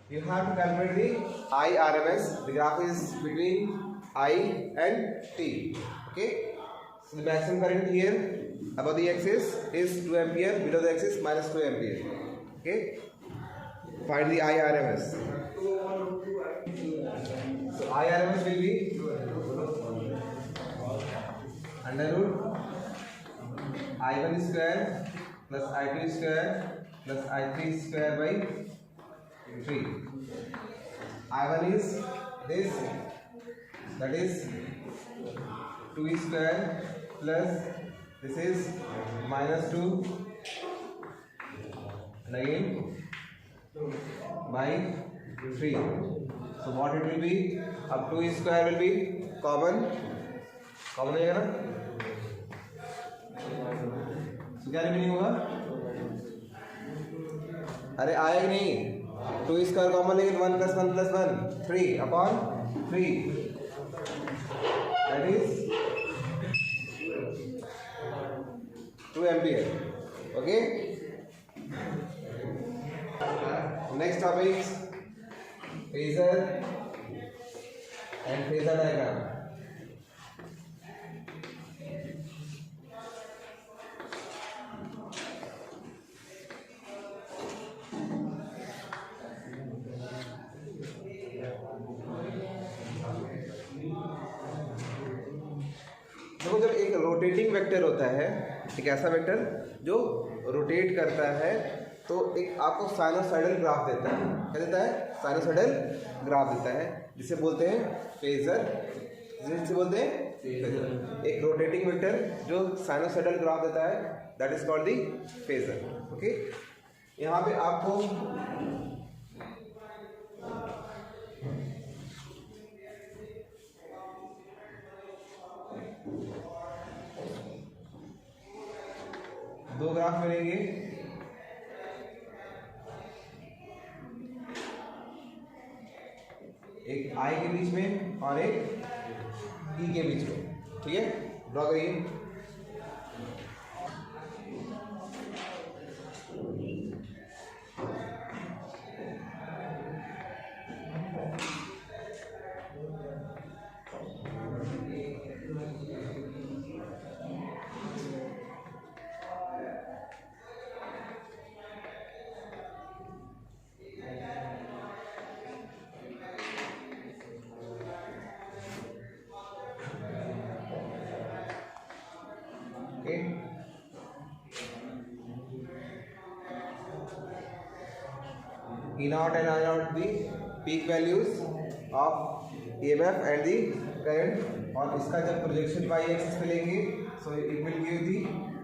You have to calculate the IRMS. The graph is between I and T. Okay. So the maximum current here above the axis is 2 ampere. Below the axis minus 2 ampere. Okay. Find the IRMS. So IRMS will be under root I1 square plus I2 square plus I3 square by 3. I1 is this, that is 2 square plus this is minus 2 and again by 3. So what it will be? Up 2 square will be common रहेगा ना. तो क्या remaining होगा? अरे आएगा नहीं. 2 square common लेकिन 1 + 1 + 1 3 upon 3 that is 2 ampere. Okay. Next topic phasor and phasor diagram. देखो, जब एक रोटेटिंग वेक्टर होता है, एक ऐसा वेक्टर जो रोटेट करता है, तो एक आपको साइनोसॉइडल ग्राफ देता है. क्या देता है? साइनोसॉइडल ग्राफ देता है, जिसे बोलते हैं फेजर. जिसे बोलते हैं फेजर. एक रोटेटिंग वेक्टर जो साइनोसॉइडल ग्राफ देता है, that is called the phasor. Okay. यहाँ पे आपको दो ग्राफ मिलेंगे. एक आई के बीच में और एक ई के बीच में. ठीक है. ड्रॉ करिए. E0 and I0 the peak values of EMF and the current. और इसका जब प्रोजेक्शन y एक्सिस पे लेंगे, so it will give the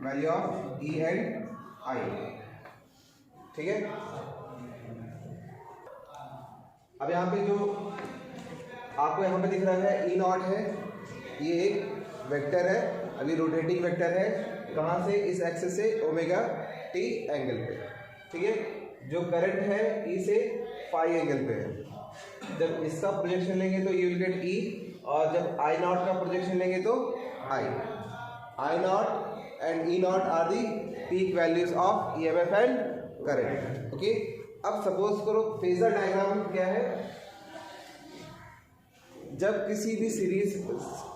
value of E and I. ठीक है. अब यहाँ पे जो आपको यहाँ पे दिख रहा है E0 है, ये एक वेक्टर है, अभी रोटेटिंग वेक्टर है. कहाँ से? इस एक्सिस से ओमेगा टी एंगल पे. ठीक है. जो करंट है ई से फाई एंगल पे है. जब इसका प्रोजेक्शन लेंगे तो यू विल गेट ई, और जब आई नॉट का प्रोजेक्शन लेंगे तो I naught and E naught are the peak values of EMF and current. Okay. अब सपोज करो फेजर डायग्राम क्या है. जब किसी भी सीरीज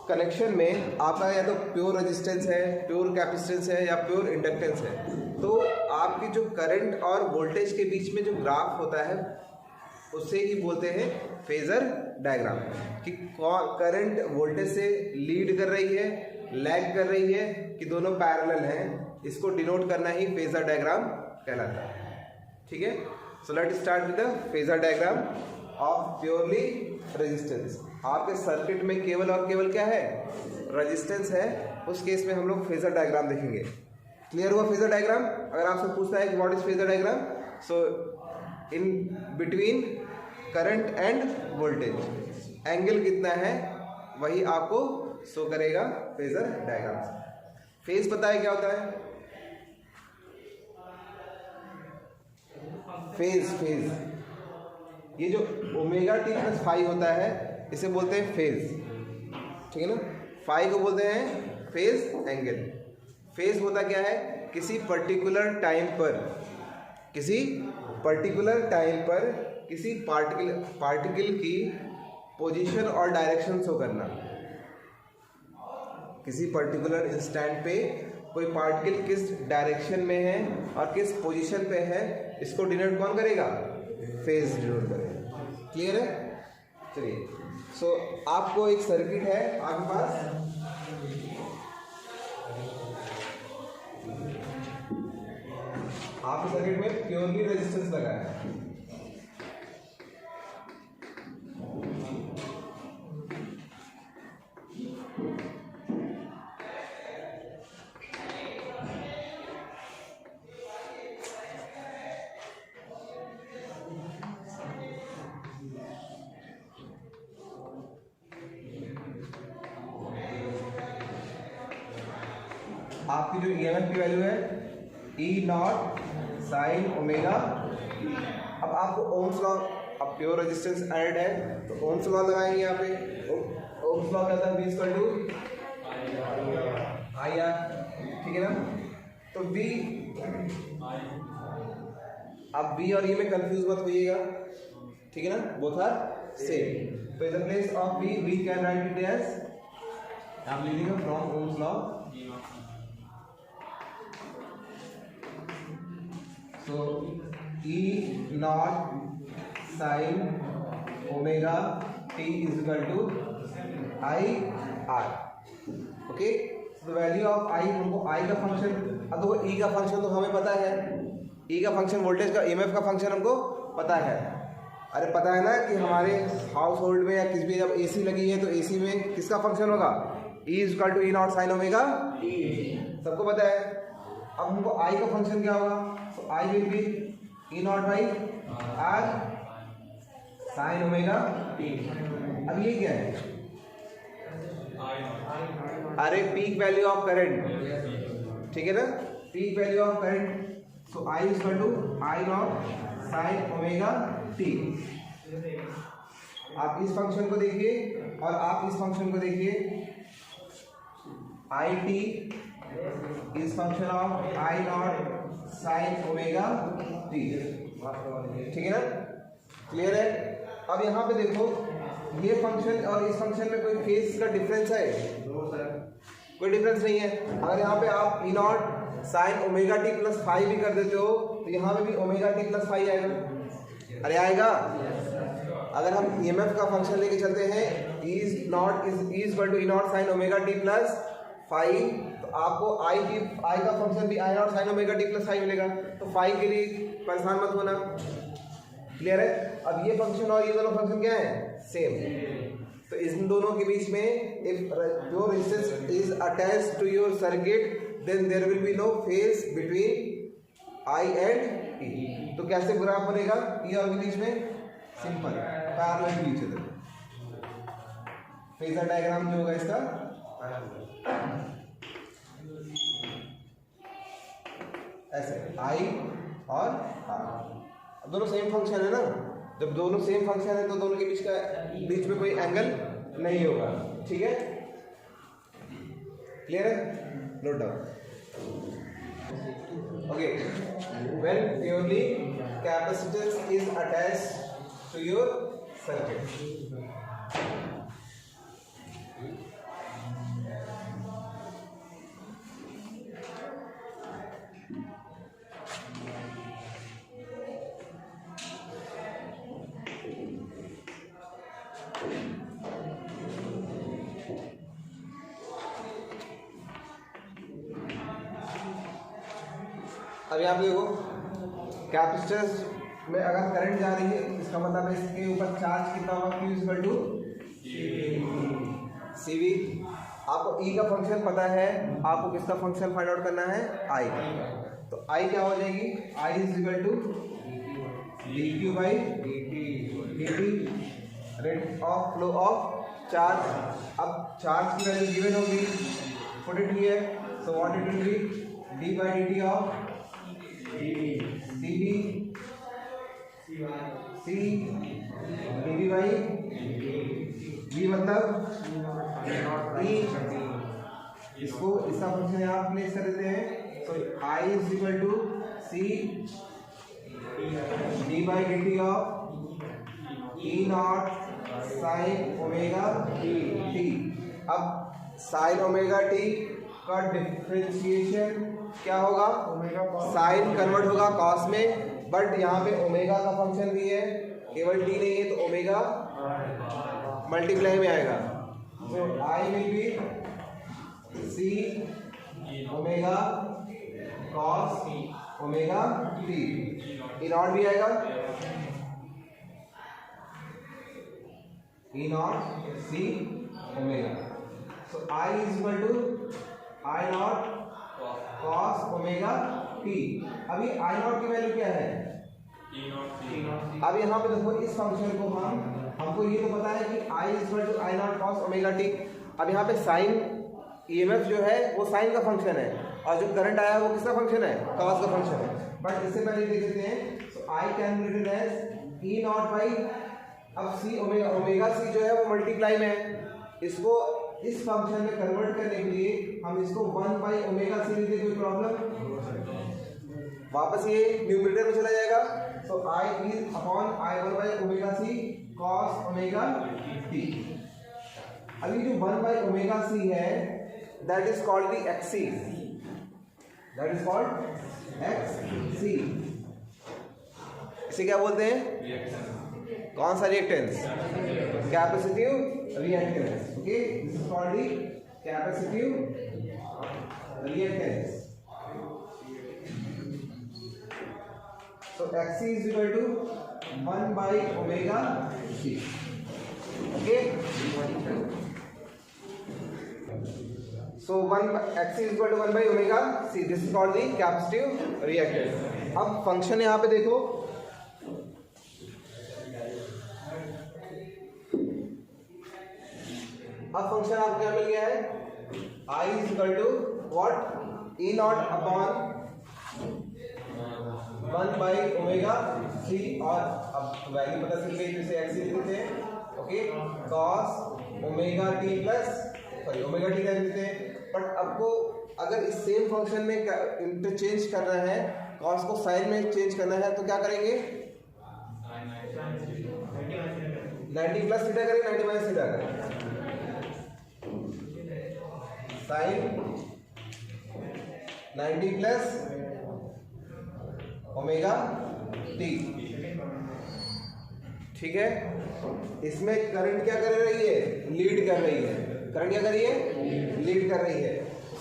कनेक्शन में आपका या तो प्योर रेजिस्टेंस है, प्योर कैपेसिटेंस है या प्योर इंडक्टेंस है, तो आपकी जो करंट और वोल्टेज के बीच में जो ग्राफ होता है उसे ही बोलते हैं फेजर डायग्राम. कि करंट वोल्टेज से लीड कर रही है, लैग कर रही है, कि दोनों पैरेलल हैं, इसको डिनोट करना ही फेजर डायग्राम कहलाता है. ठीक है. So let start with the phasor diagram of purely resistance. आपके सर्किट में केवल और केवल क्या है? रेजिस्टेंस है. उस केस में हम लोग फेजर डायग्राम देखेंगे. क्लियर हुआ फेजर डायग्राम? अगर आपसे पूछता है कि what is phasor diagram, so in between current end voltage angle कितना है वही आपको शो करेगा फेजर डायग्राम. फेज पता है क्या होता है? फेज ये जो ओमेगा टी प्लस फाई होता है इसे बोलते हैं फेज. ठीक है ना. फाई को बोलते हैं फेज एंगल. फेज होता क्या है? किसी पर्टिकुलर टाइम पर किसी पार्टिकल की पोजीशन और डायरेक्शन शो करना। किसी पर्टिकुलर इंस्टेंट पे कोई पार्टिकल किस डायरेक्शन में है और किस पोजीशन पे है, इसको डिनोट कौन करेगा? फेज डिनोट करेगा। क्लियर है? चलिए, सो आपको एक सर्किट है आपके पास, आपके सर्किट में प्योरली रेजिस्टेंस लगा है। आपकी जो ईएमएफ की वैल्यू है ई नॉट साइन ओमेगा। अब आपको ओम्स लॉ, अब प्योर रेजिस्टेंस ऐड है तो ओम्स लॉ लगाएंगे यहाँ पे। ओम्स लॉ क्या था? V equal to I R, ठीक है ना? तो V, अब V और E में कंफ्यूज मत होइएगा, ठीक है ना? Both are same. तो in the place of V we can write it as, I am leaving from Ohm's law. So E naught sin omega t is equal to I R. Okay, the value of I, हमको I का function, अब देखो E का function तो हमें पता है, E का फंक्शन वोल्टेज का, EMF का फंक्शन हमको पता है। अरे पता है ना कि हमारे हाउस होल्ड में या किसी भी जब AC लगी है तो AC में किसका फंक्शन होगा? E is equal to E naught sin omega t, सबको पता है। अब हमको I का फंक्शन क्या होगा? So I will be E naught by R sin omega t। अब ये क्या है? अरे पीक वैल्यू ऑफ करंट, ठीक है ना? Peak value of current. So I is equal to I naught sin omega t। आप इस फंक्शन को देखिए और आप इस फंक्शन को देखिए। I t is function of I naught sin omega t, ठीक है ना? क्लियर है? अब यहाँ पे देखो, ये फंक्शन और इस फंक्शन में कोई फेज का डिफरेंस है? कोई डिफरेंस नहीं है। अगर यहाँ पे आप E naught sine omega t plus five भी कर देते हो तो यहाँ पे भी ओमेगा टी प्लस फाइव आएगा। अरे आएगा। अगर हम EMF का फंक्शन लेके चलते हैं, E naught is equal to E naught sine omega t plus five, तो आपको I का फंक्शन भी I naught sine omega t plus five मिलेगा। तो फाइव के लिए परेशान मत होना। क्लियर है? अब ये फंक्शन और ये दोनों फंक्शन क्या है? सेम। तो इन दोनों के बीच में if your resistance is attached to your circuit then there will be no phase between I and E। तो कैसे ग्राफ बनेगा E और के बीच में? Simple, parallel to each other. Phasor diagram जो होगा इसका ऐसे I और R, दोनों सेम फंक्शन है ना? जब दोनों सेम फंक्शन है तो दोनों के बीच में कोई एंगल नहीं होगा, ठीक है? क्लियर है? Note down. Okay, when purely capacitance is attached to your circuit. अब यहाँ पे देखो, कैपेसिटर में अगर करंट जा रही है इसका मतलब है इसके ऊपर चार्ज कितना होगा? Q equal to CV। आपको E का फंक्शन पता है, आपको किसका फंक्शन फाइंड आउट करना है? I। तो I क्या हो जाएगी? I is equal to dQ by dt, rate of flow of charge. अब चार्ज की वैल्यू गिवन होगी 42 है, so what it will be? d by dt of CB C dV by V मतलब E। इसको इसका फंक्शन यहाँ place कर देते हैं। तो I is equal to C d by dt of E naught sine omega T. अब sine omega T का डिफरेंशिएशन क्या होगा, साइन कन्वर्ट होगा कॉस में, बट यहाँ पे ओमेगा का फंक्शन भी है, केवल टी नहीं है, तो ओमेगा मल्टीप्लाई में आएगा। तो I will be C omega cos omega t, E naught भी आएगा, E naught C omega. So I is equal to I naught cos omega t. अभी आई नॉट की वैल्यू क्या है, अब यहाँ पे देखो इस फंक्शन को हमको ये तो पता है कि i is equal to I naught cos omega T. अब यहाँ पे साइन ईएमएफ जो है वो साइन का फंक्शन है, और जो करंट आया है वो किसका फंक्शन है, कॉस का फंक्शन है। बट इससे पहले देख लेते हैं, so I can be written as E naught by, अब सी ओमेगा सी जो है वो मल्टीप्लाई में है, इसको इस फंक्शन में कन्वर्ट करने के लिए हम इसको 1 बाई ओमेगा सी लिखते, कोई प्रॉब्लम, वापस ये न्यूमरेटर में चला जाएगा। So I is upon I 1 by omega C cos omega t. अभी जो 1 बाई ओमेगा सी है that is called the axis, that is called X C. इसे क्या बोलते हैं, कौन सा reactance, capacitive reactance. Okay, this is called the capacitive reactance. So Xc is equal to 1 by omega c. Okay. So Xc is equal to 1 by omega c. This is called the capacitive reactance. अब function यहाँ पे देखो, अब function आपको क्या मिल गया है, I is equal to what, E naught upon 1 by omega C, और अब वैल्यू पता चल गई, जिसे एक्स लिखते हैं। Okay, cos omega t plus sorry omega T क्या लिखते हैं। बट आपको अगर इस सेम फंक्शन में इंटरचेंज करना है, कॉस को साइन में चेंज करना है, तो क्या करेंगे, 90 प्लस थीटा करें, 90 माइनस थीटा करें, साइन 90 प्लस ओमेगा टी। ठीक है, इसमें करंट क्या कर रही है, लीड कर रही है, करंट क्या कर रही है, लीड कर रही है।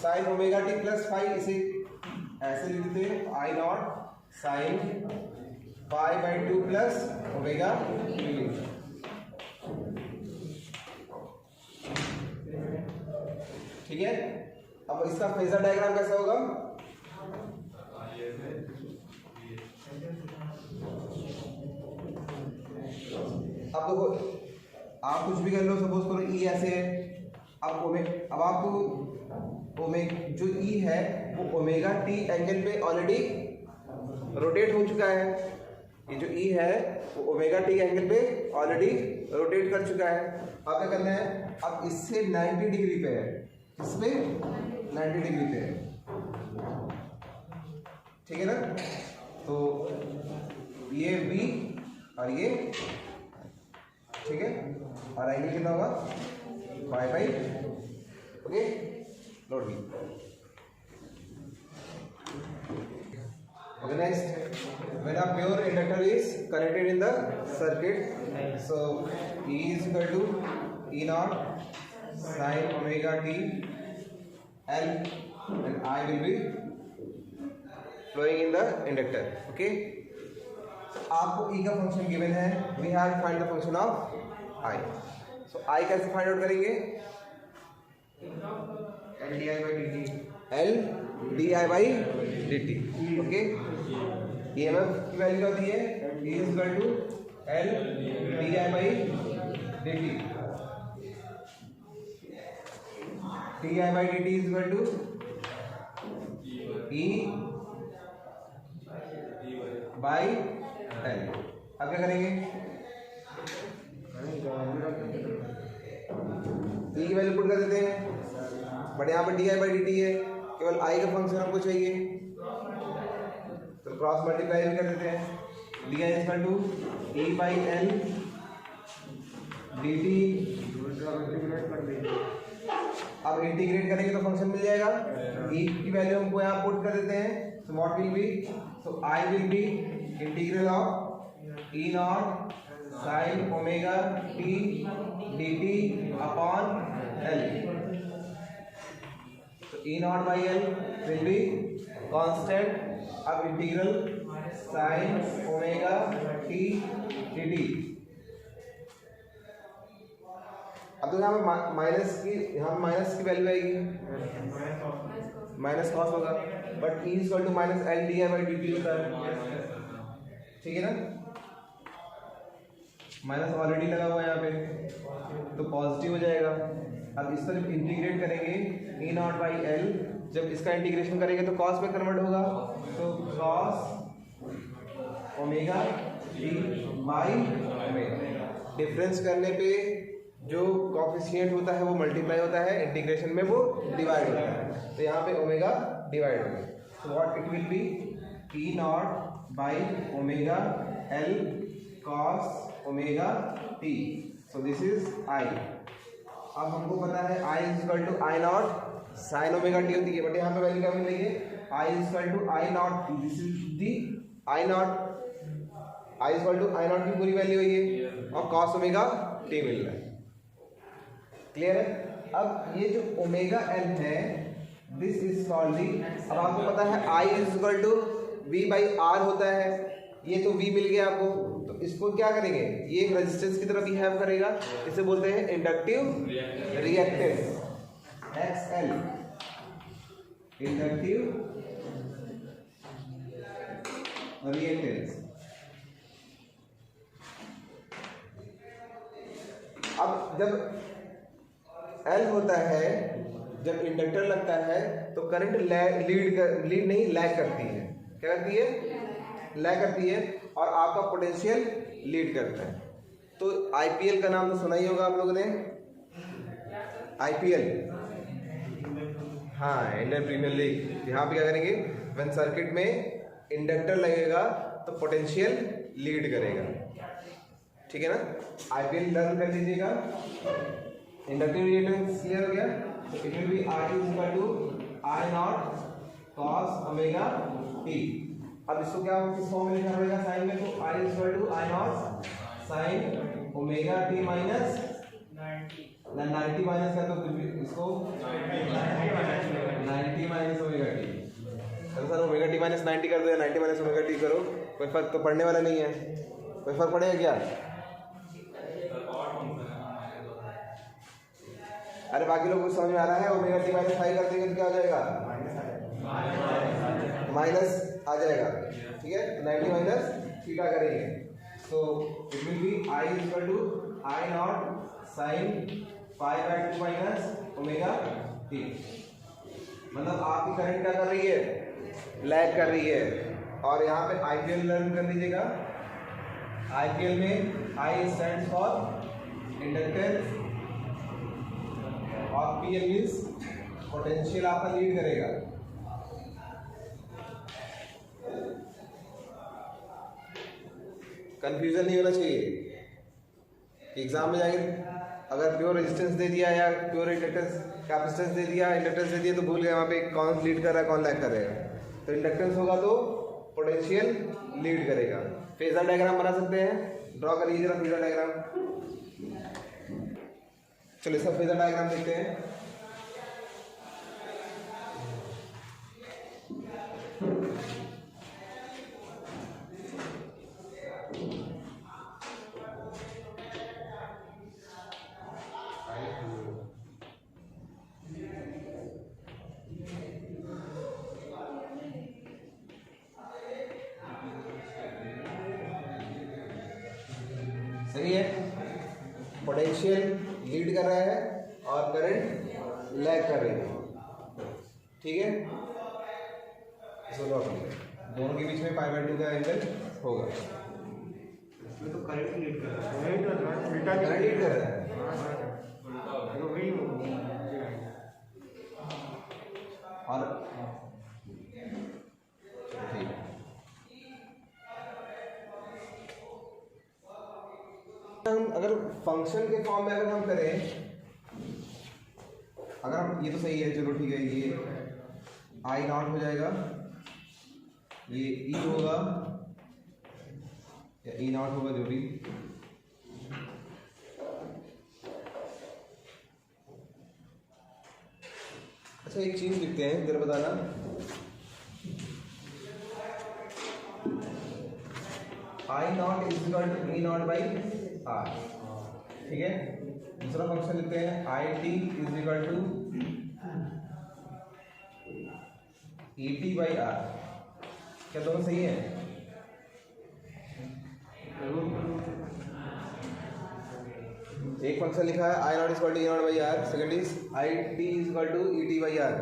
Sine omega t plus five, इसे ऐसे लिखते हैं, I naught sine pi by 2 plus omega t. ठीक है, अब इसका फेजर डायग्राम कैसा होगा, अब देखो आप कुछ भी कर लो, सपोज करो ई ऐसे है, अब आपको जो ई है वो ओमेगा टी एंगल पे ऑलरेडी रोटेट हो चुका है, ये जो ई है वो ओमेगा टी एंगल पे ऑलरेडी रोटेट कर चुका है। अब क्या करना है, अब इससे 90 डिग्री पे है, इसमें 90 डिग्री पे है, ठीक है ना। तो ये बी और ये, ठीक है, और एंगल कितना होगा, pi by, okay, note B. Okay, next, when a pure inductor is connected in the circuit, so E is equal to E naught sin omega t L, and I will be flowing in the inductor. Okay, आपको E का function given है, we have to find the function of I. So I कैसे find out करेंगे, L di by dt, L di by dt. Okay, EMF की value क्या होती है, E is equal to L di by dt, di by dt is equal to E by L। अब क्या करेंगे, E की value put कर देते हैं, बट यहाँ पर di by dt है, केवल I का फंक्शन हमको चाहिए, तो क्रॉस मल्टीप्लाई भी कर देते हैं, di is equal to E by L dt। अब इंटीग्रेट करेंगे तो फंक्शन मिल जाएगा, e की वैल्यू हमको यहाँ पुट कर देते हैं, so what will be, so I will be integral of e naught sin omega t dt upon L, so e naught by L will be constant। अब integral sin omega t dt, अब तो यहाँ पे minus की value आएगी, minus cos होगा, but E equal to minus L D I by D T होता है, ठीक है ना, माइनस ऑलरेडी लगा हुआ है यहाँ पे तो पॉजिटिव हो जाएगा। अब इस पर जब इंटीग्रेट करेंगे ई नॉट बाई एल, जब इसका इंटीग्रेशन करेंगे तो कॉस में कन्वर्ट होगा, तो cos omega T by omega, difference करने पे जो कॉफिशिएंट होता है वो मल्टीप्लाई होता है, इंटीग्रेशन में वो डिवाइड होता है, तो यहाँ पे ओमेगा डिवाइड हो गया, तो what it will be E naught by omega L cos omega t, so this is I. अब हमको पता है I is equal to I naught sine omega t होती है, बट यहाँ पे वैल्यू क्या मिलेगी, I is equal to I naught, this is the I naught, I is equal to I naught की पूरी वैल्यू है ये, और कॉस ओमेगा टी मिल रहा है, क्लियर है। अब ये जो ओमेगा एल है दिस इज कॉल्ड दी, अब आपको पता है I is equal to V by R होता है, ये तो वी मिल गया आपको, तो इसको क्या करेंगे, ये एक रेजिस्टेंस की तरह बिहेव करेगा, इसे बोलते हैं inductive reactance, x L inductive reactance. अब जब L होता है, जब इंडक्टर लगता है तो करंट लीड नहीं लैग करती है, क्या करती है, लैग करती है, और आपका पोटेंशियल लीड करता है। तो आईपीएल का नाम तो सुना ही होगा आप लोगों ने, आईपीएल, हाँ इंडियन प्रीमियर लीग। यहाँ पे क्या करेंगे, व्हेन सर्किट में इंडक्टर लगेगा तो पोटेंशियल लीड करेगा, ठीक है ना, आईपीएल लर्न कर लीजिएगा। इंडक्टिव रिएक्टेंस क्लियर हो गया, तो it will be I is equal to I naught cos omega T. अब इसको क्या किस फॉर्म में लिखना पड़ेगा साइन में, तो I is equal to I naught sine omega T minus 90 minus का, तो इसको 90 minus omega T, sir omega T minus 90 कर दो या 90 माइनस ओमेगा टी करो, कोई फर्क तो पड़ने वाला नहीं है, कोई फर्क पड़ेगा क्या, अरे बाकी लोग कुछ समझ में आ रहा है, ओमेगा टी माइनस 5 कर देंगे तो क्या हो जाएगा, माइनस आ जाएगा, ठीक है, 90 माइनस थीटा करेंगे, तो it will be I is equal to I naught sine 5/2 minus omega T, मतलब आपकी करंट क्या कर रही है, लैग कर रही है। और यहाँ पे आईपीएल लर्न कर लीजिएगा, आईपीएल में आई स्टैंड्स फॉर इंडक्टेंस और पीएल मींस पोटेंशियल आपका लीड करेगा। कंफ्यूजन नहीं होना चाहिए, एग्जाम में जाएंगे अगर प्योर रेजिस्टेंस दे दिया या प्योर इंडक्टेंस कैपेसिटेंस दे दिया, इंडक्टेंस दे दिया तो भूल गए वहाँ पे कौन लीड कर रहा है कौन लैग कर रहा है, तो इंडक्टेंस होगा तो पोटेंशियल लीड करेगा। फेजर डायग्राम बना सकते हैं, ड्रॉ कर लीजिए फेजर डायग्राम, चलिए सब फेजर डायग्राम देखते हैं। सही है, पोटेंशियल लीड कर रहा है और करंट लैग कर रही है, ठीक है, दोनों के बीच में π/2 का एंगल होगा, इसमें तो करंट लीड कर रहा है, करंट लीड कर रहा है, और ठीक हम अगर फंक्शन के फॉर्म में अगर हम करें, अगर हम, ये तो सही है, चलो ठीक है, ये आई नॉट हो जाएगा, ये ई होगा या ई नॉट होगा, जो भी। अच्छा एक चीज लिखते हैं, जरा बताना, I naught is equal to E naught by R, ठीक है। दूसरा फंक्शन लिखते हैं, I T is equal to E T by R. क्या दोनों सही है? एक फंक्शन लिखा है I naught is equal to E naught by R, second is I T is equal to E T by R.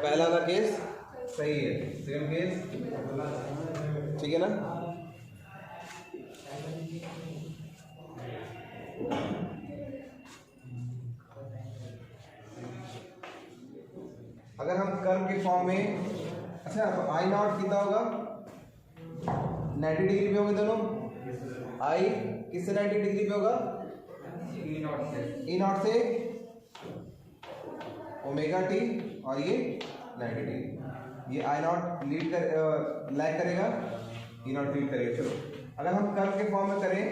पहला वाला केस सही है, सेकंड केस ठीक है ना। अगर हम कर्व के फॉर्म में, अच्छा आई नॉट कितना होगा, 90 डिग्री पे होंगे दोनों। आई किससे 90 डिग्री पे होगा? ई नॉट से ओमेगा टी, और ये 90 डिग्री। ये आई नॉट लीड कर लैग करेगा, ई नॉट लीड करेगा। चलो अगर हम कर्व के फॉर्म में करें,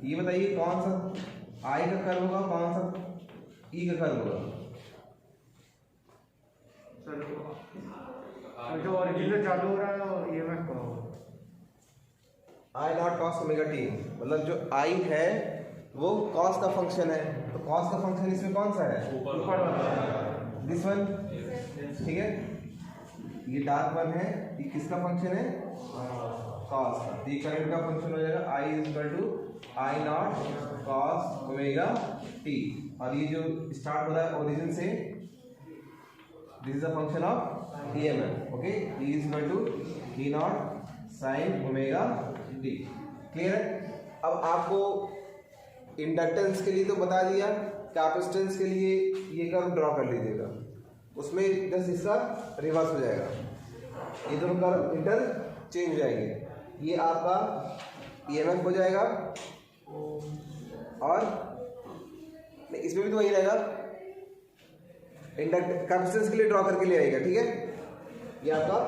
ये बताइए कौन सा आई का कर्व होगा, कौन सा ई का कर्व होगा? जो ओरिजिनल चालू हो रहा है और ईएमएफ का आई नॉट कॉस ओमेगा टी, मतलब जो आई है वो कॉस का फंक्शन है, तो कॉस का फंक्शन इसमें कौन सा है? ऊपर वाला, दिस वन, ठीक है। ये डार्क वन है, ये किसका फंक्शन है? कॉस का। तो ये करंट का फंक्शन हो जाएगा I is equal to I naught cos omega T, और ये जो स्टार्ट हो रहा है ओरिजिन से, this is a function of EMF, okay. E is equal to E naught sine omega T. Clear है? अब आपको इंडक्टेंस के लिए तो बता दिया, कैपेसिटेंस के लिए ये कर्व ड्रॉ कर लीजिएगा, उसमें जस्ट इसका रिवर्स हो जाएगा, ये दोनों कर्व इंटर चेंज हो जाएंगे। ये आपका ईएमएफ हो जाएगा, और नहीं, इसमें भी तो वही रहेगा, इंडक्ट कैपेसिटेंस के लिए ड्रॉ करके ले आएगा, ठीक है। ये आपका